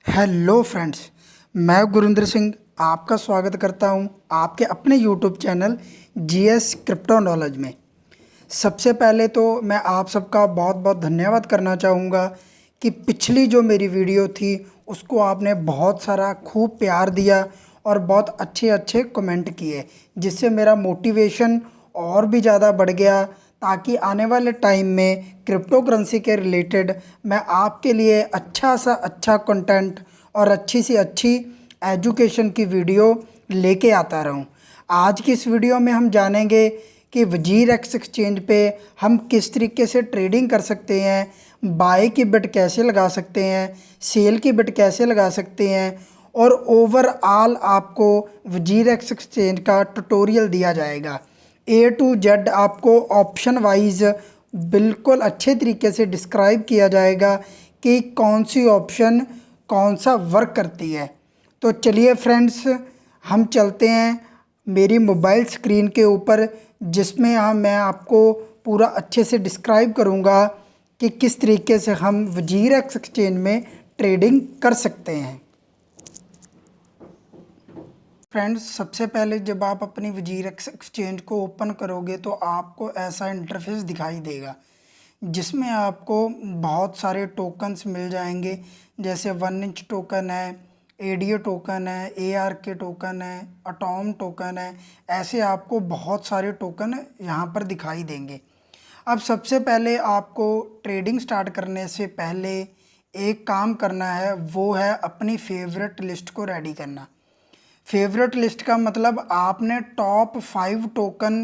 Hello friends, मैं गुरिंदर सिंह आपका स्वागत करता हूं आपके अपने YouTube channel GS crypto knowledge में। सबसे पहले तो मैं आप सबका बहुत बहुत धन्यवाद करना चाहूँगा कि पिछली जो मेरी वीडियो थी उसको आपने बहुत सारा खूब प्यार दिया और बहुत अच्छे अच्छे कमेंट किए, जिससे मेरा मोटिवेशन और भी ज़्यादा बढ़ गया ताकि आने वाले टाइम में क्रिप्टो करेंसी के रिलेटेड मैं आपके लिए अच्छा सा अच्छा कंटेंट और अच्छी सी अच्छी एजुकेशन की वीडियो लेके आता रहूं। आज की इस वीडियो में हम जानेंगे कि वजीर एक्स एक्सचेंज पे हम किस तरीके से ट्रेडिंग कर सकते हैं, बाय की बिट कैसे लगा सकते हैं, सेल की बिट कैसे लगा सकते हैं और ओवरऑल आपको वजीर एक्स एक्सचेंज का ट्यूटोरियल दिया जाएगा। ए टू जेड आपको ऑप्शन वाइज बिल्कुल अच्छे तरीके से डिस्क्राइब किया जाएगा कि कौन सी ऑप्शन कौन सा वर्क करती है। तो चलिए फ्रेंड्स, हम चलते हैं मेरी मोबाइल स्क्रीन के ऊपर, जिसमें मैं आपको पूरा अच्छे से डिस्क्राइब करूंगा कि किस तरीके से हम वजीर एक्स एक्सचेंज में ट्रेडिंग कर सकते हैं। फ्रेंड्स, सबसे पहले जब आप अपनी वजीर एक्स एक्सचेंज को ओपन करोगे तो आपको ऐसा इंटरफेस दिखाई देगा, जिसमें आपको बहुत सारे टोकन्स मिल जाएंगे। जैसे 1 इंच टोकन है, एडीए टोकन है, एआरके टोकन है, अटोम टोकन है। ऐसे आपको बहुत सारे टोकन यहाँ पर दिखाई देंगे। अब सबसे पहले आपको ट्रेडिंग स्टार्ट करने से पहले एक काम करना है, वो है अपनी फेवरेट लिस्ट को रेडी करना। फेवरेट लिस्ट का मतलब आपने टॉप 5 टोकन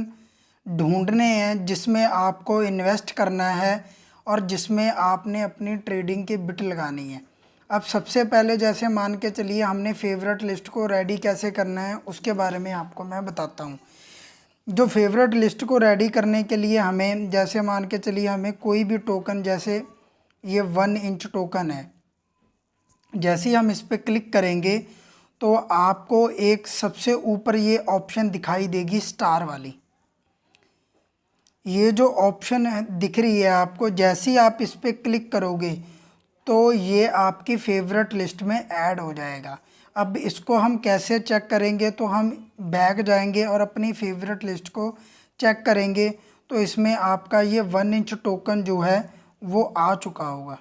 ढूंढने हैं जिसमें आपको इन्वेस्ट करना है और जिसमें आपने अपनी ट्रेडिंग की बिट लगानी है। अब सबसे पहले जैसे मान के चलिए हमने फेवरेट लिस्ट को रेडी कैसे करना है उसके बारे में आपको मैं बताता हूँ। जो फेवरेट लिस्ट को रेडी करने के लिए हमें, जैसे मान के चलिए हमें कोई भी टोकन, जैसे ये 1 इंच टोकन है, जैसे ही हम इस पर क्लिक करेंगे तो आपको एक सबसे ऊपर ये ऑप्शन दिखाई देगी स्टार वाली। ये जो ऑप्शन दिख रही है आपको, जैसे ही आप इस पर क्लिक करोगे तो ये आपकी फेवरेट लिस्ट में ऐड हो जाएगा। अब इसको हम कैसे चेक करेंगे, तो हम बैक जाएंगे और अपनी फेवरेट लिस्ट को चेक करेंगे तो इसमें आपका ये 1 इंच टोकन जो है वो आ चुका होगा।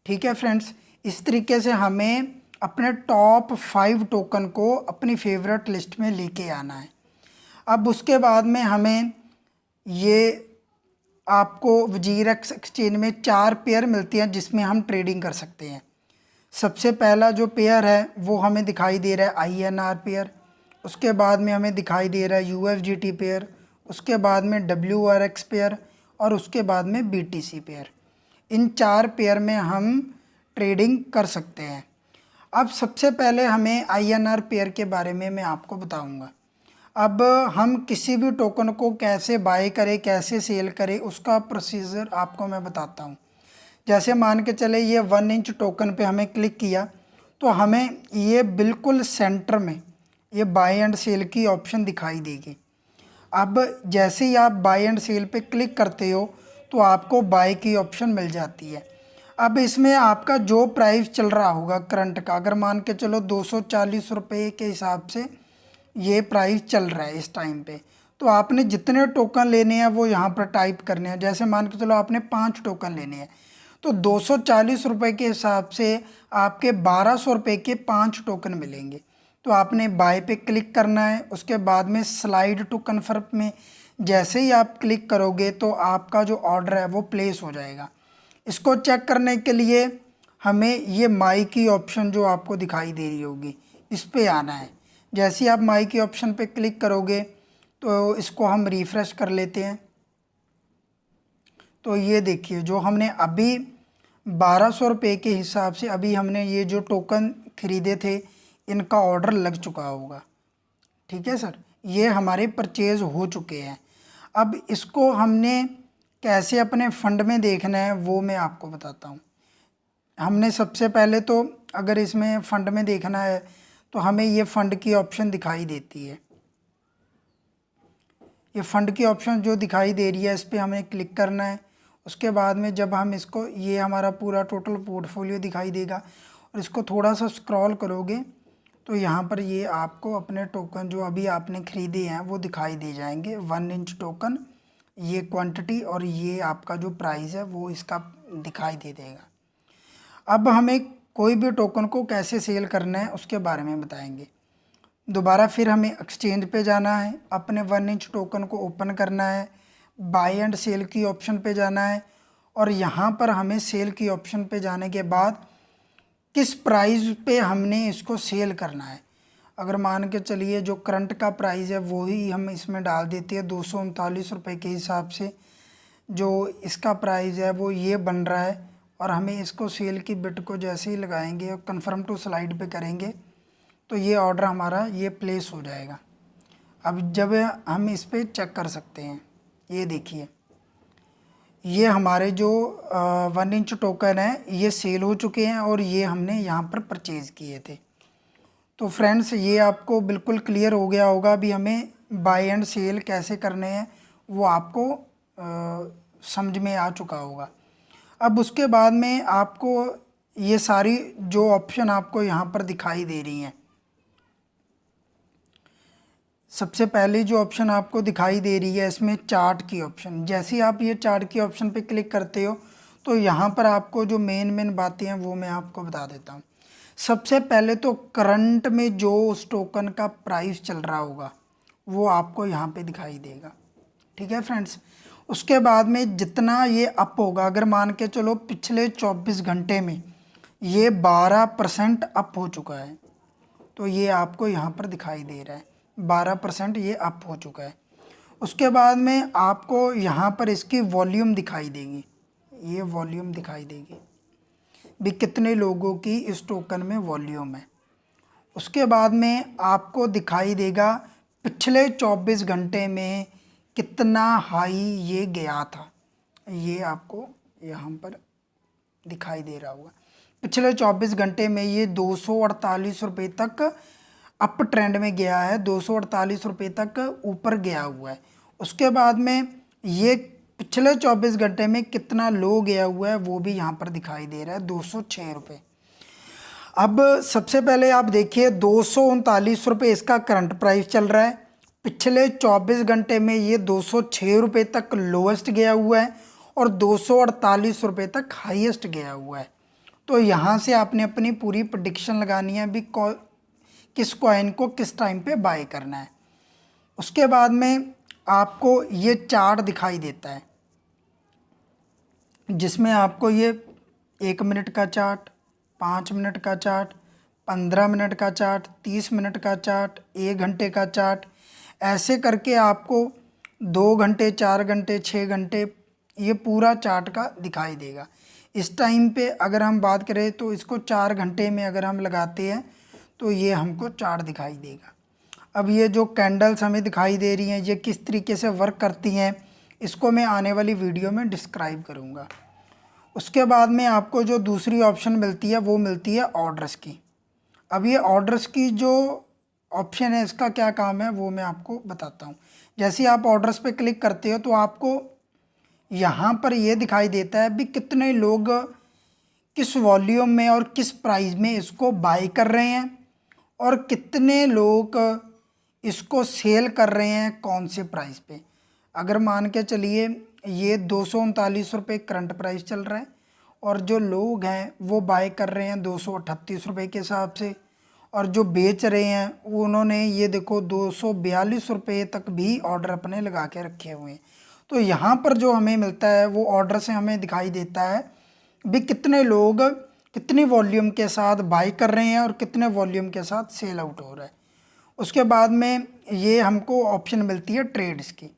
ठीक है फ्रेंड्स, इस तरीके से हमें अपने टॉप 5 टोकन को अपनी फेवरेट लिस्ट में लेके आना है। अब उसके बाद में हमें ये आपको वजीर एक्स एक्सचेंज में 4 पेयर मिलती हैं जिसमें हम ट्रेडिंग कर सकते हैं। सबसे पहला जो पेयर है वो हमें दिखाई दे रहा है आईएनआर पेयर, उसके बाद में हमें दिखाई दे रहा है यूएसडीटी पेयर, उसके बाद में डब्ल्यूआरएक्स पेयर और उसके बाद में बीटीसी पेयर। इन 4 पेयर में हम ट्रेडिंग कर सकते हैं। अब सबसे पहले हमें आईएनआर पेयर के बारे में मैं आपको बताऊंगा। अब हम किसी भी टोकन को कैसे बाय करें, कैसे सेल करें, उसका प्रोसीजर आपको मैं बताता हूं। जैसे मान के चले ये 1 इंच टोकन पे हमें क्लिक किया तो हमें ये बिल्कुल सेंटर में ये बाय एंड सेल की ऑप्शन दिखाई देगी। अब जैसे ही आप बाय एंड सेल पे क्लिक करते हो तो आपको बाय की ऑप्शन मिल जाती है। अब इसमें आपका जो प्राइस चल रहा होगा करंट का, अगर मान के चलो 240 रुपये के हिसाब से ये प्राइस चल रहा है इस टाइम पे, तो आपने जितने टोकन लेने हैं वो यहाँ पर टाइप करने हैं। जैसे मान के चलो आपने 5 टोकन लेने हैं तो 240 रुपये के हिसाब से आपके 1200 रुपये के 5 टोकन मिलेंगे। तो आपने बाय पे क्लिक करना है, उसके बाद में स्लाइड टू कन्फर्म में जैसे ही आप क्लिक करोगे तो आपका जो ऑर्डर है वो प्लेस हो जाएगा। इसको चेक करने के लिए हमें ये माई की ऑप्शन जो आपको दिखाई दे रही होगी इस पे आना है। जैसे ही आप माई की ऑप्शन पे क्लिक करोगे तो इसको हम रिफ़्रेश कर लेते हैं। तो ये देखिए, जो हमने अभी 1200 रुपये के हिसाब से अभी हमने ये जो टोकन ख़रीदे थे इनका ऑर्डर लग चुका होगा। ठीक है सर, ये हमारे परचेज़ हो चुके हैं। अब इसको हमने कैसे अपने फ़ंड में देखना है वो मैं आपको बताता हूँ। हमने सबसे पहले तो अगर इसमें फ़ंड में देखना है तो हमें ये फ़ंड की ऑप्शन दिखाई देती है। ये फ़ंड की ऑप्शन जो दिखाई दे रही है इस पर हमें क्लिक करना है। उसके बाद में जब हम इसको, ये हमारा पूरा टोटल पोर्टफोलियो दिखाई देगा और इसको थोड़ा सा स्क्रॉल करोगे तो यहाँ पर ये आपको अपने टोकन जो अभी आपने ख़रीदे हैं वो दिखाई दे जाएंगे। 1 इंच टोकन, ये क्वांटिटी और ये आपका जो प्राइस है वो इसका दिखाई दे देगा। अब हमें कोई भी टोकन को कैसे सेल करना है उसके बारे में बताएंगे। दोबारा फिर हमें एक्सचेंज पे जाना है, अपने 1 इंच टोकन को ओपन करना है, बाय एंड सेल की ऑप्शन पे जाना है और यहाँ पर हमें सेल की ऑप्शन पे जाने के बाद किस प्राइस पे हमने इसको सेल करना है। अगर मान के चलिए जो करंट का प्राइस है वही हम इसमें डाल देते हैं 239 रुपये के हिसाब से, जो इसका प्राइस है वो ये बन रहा है और हमें इसको सेल की बिट को जैसे ही लगाएंगे और कन्फर्म टू स्लाइड पे करेंगे तो ये ऑर्डर हमारा ये प्लेस हो जाएगा। अब जब हम इस पर चेक कर सकते हैं, ये देखिए ये हमारे जो 1 इंच टोकन है ये सेल हो चुके हैं और ये हमने यहाँ पर परचेज़ किए थे। तो फ्रेंड्स ये आपको बिल्कुल क्लियर हो गया होगा। अभी हमें बाय एंड सेल कैसे करने हैं वो आपको समझ में आ चुका होगा। अब उसके बाद में आपको ये सारी जो ऑप्शन आपको यहाँ पर दिखाई दे रही हैं, सबसे पहले जो ऑप्शन आपको दिखाई दे रही है इसमें चार्ट की ऑप्शन। जैसे ही आप ये चार्ट की ऑप्शन पे क्लिक करते हो तो यहाँ पर आपको जो मेन बातें हैं वो मैं आपको बता देता हूँ। सबसे पहले तो करंट में जो उस टोकन का प्राइस चल रहा होगा वो आपको यहाँ पे दिखाई देगा, ठीक है फ्रेंड्स। उसके बाद में जितना ये अप होगा, अगर मान के चलो पिछले 24 घंटे में ये 12% अप हो चुका है तो ये आपको यहाँ पर दिखाई दे रहा है 12% ये अप हो चुका है। उसके बाद में आपको यहाँ पर इसकी वॉल्यूम दिखाई देगी, ये वॉल्यूम दिखाई देगी भी कितने लोगों की इस टोकन में वॉल्यूम है। उसके बाद में आपको दिखाई देगा पिछले 24 घंटे में कितना हाई ये गया था, ये आपको यहाँ पर दिखाई दे रहा होगा। पिछले 24 घंटे में ये 248 रुपये तक अप ट्रेंड में गया है, 248 रुपये तक ऊपर गया हुआ है। उसके बाद में ये पिछले 24 घंटे में कितना लो गया हुआ है वो भी यहाँ पर दिखाई दे रहा है 206 रुपये। अब सबसे पहले आप देखिए 239 रुपये इसका करंट प्राइस चल रहा है। पिछले 24 घंटे में ये 206 रुपये तक लोएस्ट गया हुआ है और 248 रुपये तक हाईएस्ट गया हुआ है। तो यहाँ से आपने अपनी पूरी प्रेडिक्शन लगानी है भी किस कॉइन को किस टाइम पे बाय करना है। उसके बाद में आपको ये चार्ट दिखाई देता है जिसमें आपको ये 1 मिनट का चार्ट, 5 मिनट का चार्ट, 15 मिनट का चार्ट, 30 मिनट का चार्ट, 1 घंटे का चार्ट, ऐसे करके आपको 2 घंटे, 4 घंटे, 6 घंटे ये पूरा चार्ट का दिखाई देगा। इस टाइम पे अगर हम बात करें तो इसको 4 घंटे में अगर हम लगाते हैं तो ये हमको चार्ट दिखाई देगा। अब ये जो कैंडल्स हमें दिखाई दे रही हैं ये किस तरीके से वर्क करती हैं इसको मैं आने वाली वीडियो में डिस्क्राइब करूँगा। उसके बाद में आपको जो दूसरी ऑप्शन मिलती है वो मिलती है ऑर्डर्स की। अब ये ऑर्डर्स की जो ऑप्शन है इसका क्या काम है वो मैं आपको बताता हूँ। जैसे आप ऑर्डर्स पे क्लिक करते हो तो आपको यहाँ पर ये दिखाई देता है भी कितने लोग किस वॉल्यूम में और किस प्राइस में इसको बाय कर रहे हैं और कितने लोग इसको सेल कर रहे हैं कौन से प्राइस पे। अगर मान के चलिए ये 239 रुपये करंट प्राइस चल रहा है और जो लोग हैं वो बाय कर रहे हैं 238 रुपये के हिसाब से और जो बेच रहे हैं उन्होंने ये देखो 242 रुपये तक भी ऑर्डर अपने लगा के रखे हुए हैं। तो यहाँ पर जो हमें मिलता है वो ऑर्डर से हमें दिखाई देता है भी कितने लोग कितनी वॉल्यूम के साथ बाय कर रहे हैं और कितने वॉल्यूम के साथ सेल आउट हो रहा है। उसके बाद में ये हमको ऑप्शन मिलती है ट्रेड्स की।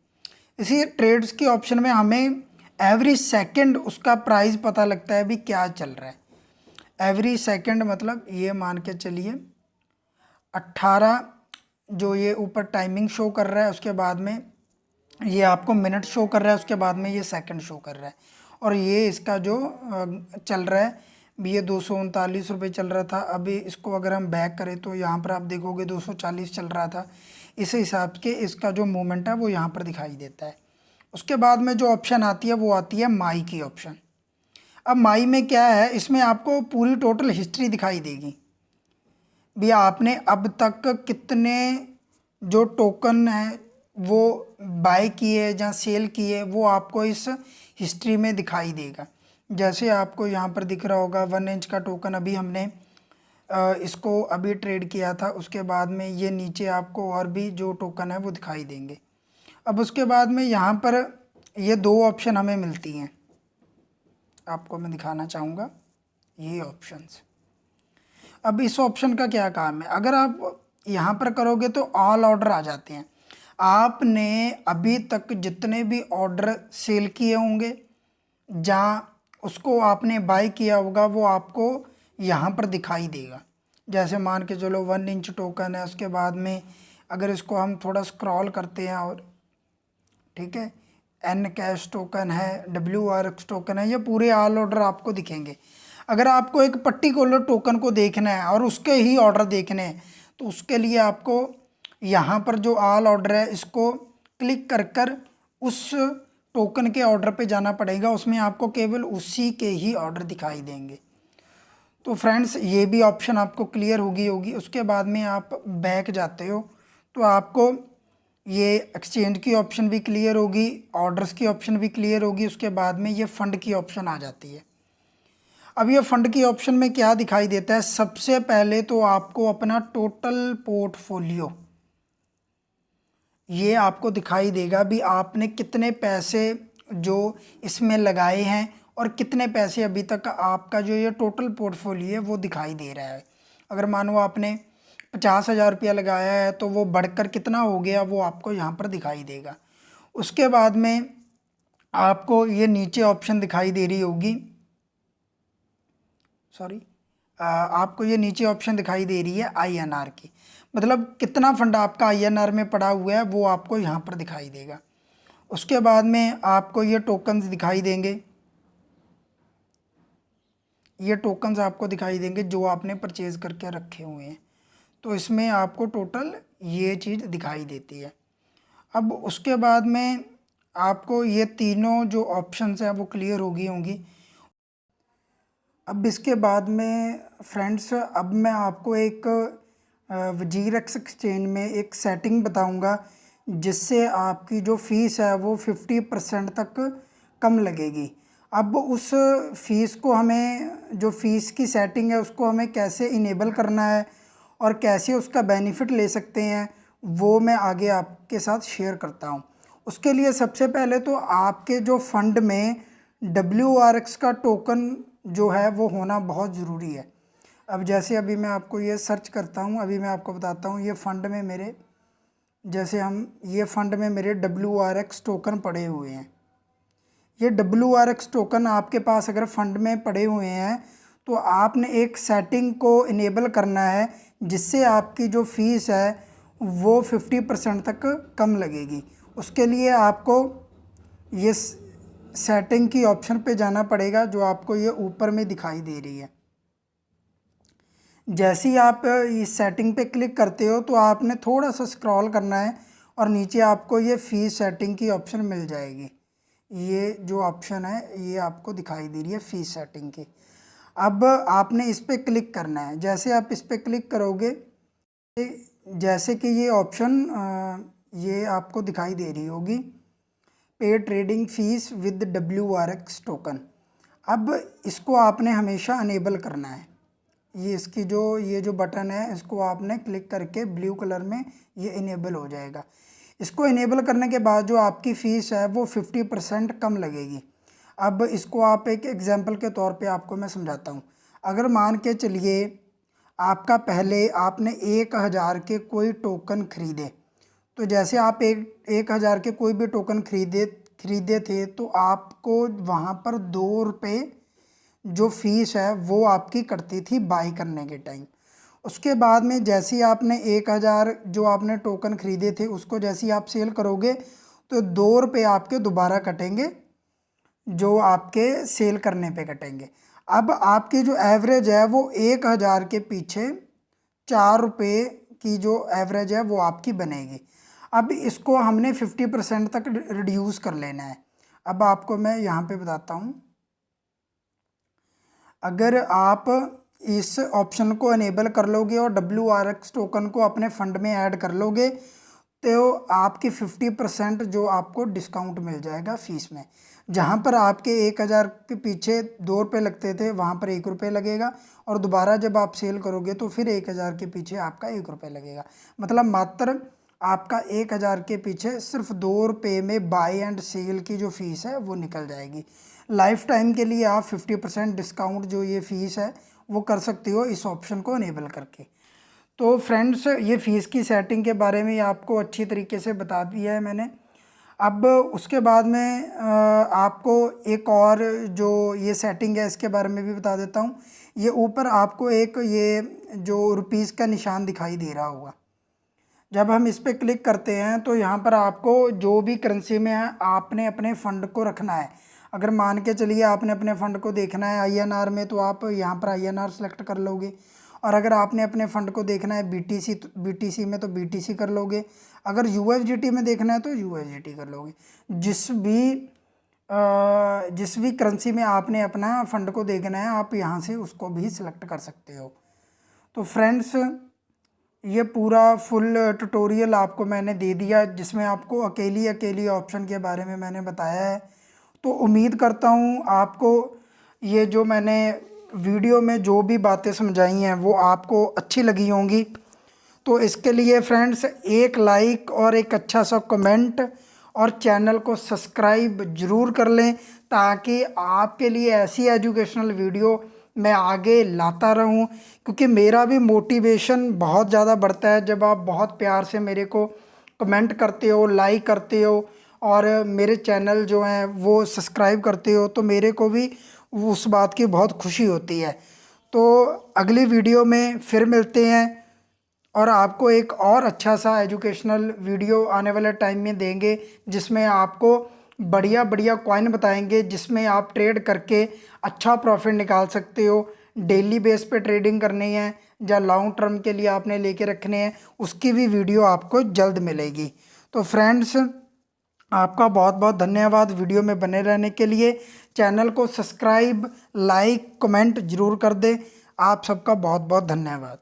इसी ट्रेड्स की ऑप्शन में हमें एवरी सेकंड उसका प्राइस पता लगता है भी क्या चल रहा है। एवरी सेकंड मतलब ये मान के चलिए 18 जो ये ऊपर टाइमिंग शो कर रहा है, उसके बाद में ये आपको मिनट शो कर रहा है, उसके बाद में ये सेकंड शो कर रहा है और ये इसका जो चल रहा है भी ये 239 रुपये चल रहा था। अभी इसको अगर हम बैक करें तो यहाँ पर आप देखोगे 240 चल रहा था। इस हिसाब के इसका जो मूवमेंट है वो यहाँ पर दिखाई देता है। उसके बाद में जो ऑप्शन आती है वो आती है माई की ऑप्शन। अब माई में क्या है, इसमें आपको पूरी टोटल हिस्ट्री दिखाई देगी। भैया आपने अब तक कितने जो टोकन है वो बाय किए या सेल किए, वो आपको इस हिस्ट्री में दिखाई देगा। जैसे आपको यहाँ पर दिख रहा होगा 1 इंच का टोकन अभी हमने इसको अभी ट्रेड किया था। उसके बाद में ये नीचे आपको और भी जो टोकन है वो दिखाई देंगे। अब उसके बाद में यहाँ पर ये 2 ऑप्शन हमें मिलती हैं, आपको मैं दिखाना चाहूँगा ये ऑप्शंस। अब इस ऑप्शन का क्या काम है, अगर आप यहाँ पर करोगे तो ऑल ऑर्डर आ जाते हैं। आपने अभी तक जितने भी ऑर्डर सेल किए होंगे जहाँ उसको आपने बाय किया होगा वो आपको यहाँ पर दिखाई देगा। जैसे मान के चलो 1 इंच टोकन है, उसके बाद में अगर इसको हम थोड़ा स्क्रॉल करते हैं और ठीक है, एन कैश टोकन है, WRX टोकन है, ये पूरे ऑल ऑर्डर आपको दिखेंगे। अगर आपको एक पर्टिकुलर टोकन को देखना है और उसके ही ऑर्डर देखने हैं तो उसके लिए आपको यहाँ पर जो ऑल ऑर्डर है इसको क्लिक कर कर उस टोकन के ऑर्डर पे जाना पड़ेगा। उसमें आपको केवल उसी के ही ऑर्डर दिखाई देंगे। तो फ्रेंड्स ये भी ऑप्शन आपको क्लियर होगी। उसके बाद में आप बैक जाते हो तो आपको ये एक्सचेंज की ऑप्शन भी क्लियर होगी, ऑर्डर्स की ऑप्शन भी क्लियर होगी। उसके बाद में ये फ़ंड की ऑप्शन आ जाती है। अब ये फ़ंड की ऑप्शन में क्या दिखाई देता है, सबसे पहले तो आपको अपना टोटल पोर्टफोलियो ये आपको दिखाई देगा भी आपने कितने पैसे जो इसमें लगाए हैं और कितने पैसे अभी तक आपका जो ये टोटल पोर्टफोलियो है वो दिखाई दे रहा है। अगर मानो आपने 50,000 रुपया लगाया है तो वो बढ़कर कितना हो गया वो आपको यहाँ पर दिखाई देगा। उसके बाद में आपको ये नीचे ऑप्शन दिखाई दे रही होगी, आपको ये नीचे ऑप्शन दिखाई दे रही है INR की, मतलब कितना फंड आपका INR में पड़ा हुआ है वो आपको यहाँ पर दिखाई देगा। उसके बाद में आपको ये टोकन्स दिखाई देंगे, ये टोकन्स आपको दिखाई देंगे जो आपने परचेज़ करके रखे हुए हैं। तो इसमें आपको टोटल ये चीज़ दिखाई देती है। अब उसके बाद में आपको ये तीनों जो ऑप्शंस हैं वो क्लियर होंगी। अब इसके बाद में फ्रेंड्स अब मैं आपको एक WGRX एक्सचेंज में एक सेटिंग बताऊंगा जिससे आपकी जो फ़ीस है वो 50% तक कम लगेगी। अब उस फ़ीस को हमें, जो फ़ीस की सेटिंग है उसको हमें कैसे इनेबल करना है और कैसे उसका बेनिफिट ले सकते हैं वो मैं आगे आपके साथ शेयर करता हूं। उसके लिए सबसे पहले तो आपके जो फ़ंड में WRX का टोकन जो है वो होना बहुत ज़रूरी है। अब जैसे अभी मैं आपको ये सर्च करता हूँ, अभी मैं आपको बताता हूँ ये फ़ंड में मेरे, जैसे ये फ़ंड में मेरे WRX टोकन पड़े हुए हैं। ये WRX टोकन आपके पास अगर फ़ंड में पड़े हुए हैं तो आपने एक सेटिंग को इनेबल करना है जिससे आपकी जो फ़ीस है वो 50% तक कम लगेगी। उसके लिए आपको ये सेटिंग की ऑप्शन पे जाना पड़ेगा जो आपको ये ऊपर में दिखाई दे रही है। जैसे ही आप इस सेटिंग पे क्लिक करते हो तो आपने थोड़ा सा स्क्रॉल करना है और नीचे आपको ये फ़ीस सेटिंग की ऑप्शन मिल जाएगी। ये जो ऑप्शन है ये आपको दिखाई दे रही है फ़ीस सेटिंग की। अब आपने इस पर क्लिक करना है। जैसे आप इस पर क्लिक करोगे, जैसे कि ये ऑप्शन ये आपको दिखाई दे रही होगी, पे trading fees with WRX token. अब इसको आपने हमेशा अनेबल करना है। ये इसकी ये जो बटन है इसको आपने क्लिक करके ब्लू कलर में ये इनेबल हो जाएगा। इसको इनेबल करने के बाद जो आपकी फ़ीस है वो 50% कम लगेगी। अब इसको आप एक एग्जांपल के तौर पे आपको मैं समझाता हूँ। अगर मान के चलिए आपका पहले आपने 1,000 के कोई टोकन ख़रीदे, तो जैसे आप 1,000 के कोई भी टोकन खरीदे थे तो आपको वहाँ पर 2 रुपये जो फ़ीस है वो आपकी कटती थी बाई करने के टाइम। उसके बाद में जैसे ही आपने 1,000 जो आपने टोकन ख़रीदे थे उसको जैसे ही आप सेल करोगे तो 2 रुपये आपके दोबारा कटेंगे जो आपके सेल करने पे कटेंगे। अब आपकी जो एवरेज है वो 1,000 के पीछे 4 रुपये की जो एवरेज है वो आपकी बनेगी। अब इसको हमने 50% तक रिड्यूस कर लेना है। अब आपको मैं यहाँ पे बताता हूँ, अगर आप इस ऑप्शन को इनेबल कर लोगे और WRX टोकन को अपने फंड में ऐड कर लोगे तो आपकी 50% जो आपको डिस्काउंट मिल जाएगा फीस में। जहाँ पर आपके 1000 के पीछे 2 रुपये लगते थे वहाँ पर 1 रुपये लगेगा, और दोबारा जब आप सेल करोगे तो फिर 1000 के पीछे आपका 1 रुपये लगेगा। मतलब मात्र आपका 1000 के पीछे सिर्फ 2 रुपये में बाय एंड सेल की जो फ़ीस है वो निकल जाएगी। लाइफ टाइम के लिए आप 50% डिस्काउंट जो ये फ़ीस है वो कर सकते हो इस ऑप्शन को इनेबल करके। तो फ्रेंड्स, ये फ़ीस की सेटिंग के बारे में आपको अच्छी तरीके से बता दिया है मैंने। अब उसके बाद में आपको एक और जो ये सेटिंग है इसके बारे में भी बता देता हूँ। ये ऊपर आपको एक ये जो रुपीज़ का निशान दिखाई दे रहा होगा, जब हम इस पर क्लिक करते हैं तो यहाँ पर आपको जो भी करेंसी में है आपने अपने फ़ंड को रखना है। अगर मान के चलिए आपने अपने फ़ंड को देखना है INR में तो आप यहाँ पर INR सेलेक्ट कर लोगे, और अगर आपने अपने फ़ंड को देखना है BTC में तो BTC कर लोगे, अगर USDT में देखना है तो USDT कर लोगे। जिस भी करेंसी में आपने अपना फ़ंड को देखना है आप यहाँ से उसको भी सिलेक्ट कर सकते हो। तो फ्रेंड्स, ये पूरा फुल ट्यूटोरियल आपको मैंने दे दिया जिसमें आपको अकेली ऑप्शन के बारे में मैंने बताया है। तो उम्मीद करता हूँ आपको ये जो मैंने वीडियो में जो भी बातें समझाई हैं वो आपको अच्छी लगी होंगी। तो इसके लिए फ्रेंड्स एक लाइक और एक अच्छा सा कमेंट और चैनल को सब्सक्राइब ज़रूर कर लें, ताकि आपके लिए ऐसी एजुकेशनल वीडियो मैं आगे लाता रहूं। क्योंकि मेरा भी मोटिवेशन बहुत ज़्यादा बढ़ता है जब आप बहुत प्यार से मेरे को कमेंट करते हो, लाइक करते हो और मेरे चैनल जो हैं वो सब्सक्राइब करते हो, तो मेरे को भी उस बात की बहुत खुशी होती है। तो अगली वीडियो में फिर मिलते हैं और आपको एक और अच्छा सा एजुकेशनल वीडियो आने वाले टाइम में देंगे जिसमें आपको बढ़िया बढ़िया कॉइन बताएंगे जिसमें आप ट्रेड करके अच्छा प्रॉफिट निकाल सकते हो। डेली बेस पे ट्रेडिंग करनी है या लॉन्ग टर्म के लिए आपने लेके रखने हैं, उसकी भी वीडियो आपको जल्द मिलेगी। तो फ्रेंड्स, आपका बहुत बहुत धन्यवाद वीडियो में बने रहने के लिए। चैनल को सब्सक्राइब, लाइक, कमेंट ज़रूर कर दें। आप सबका बहुत बहुत धन्यवाद।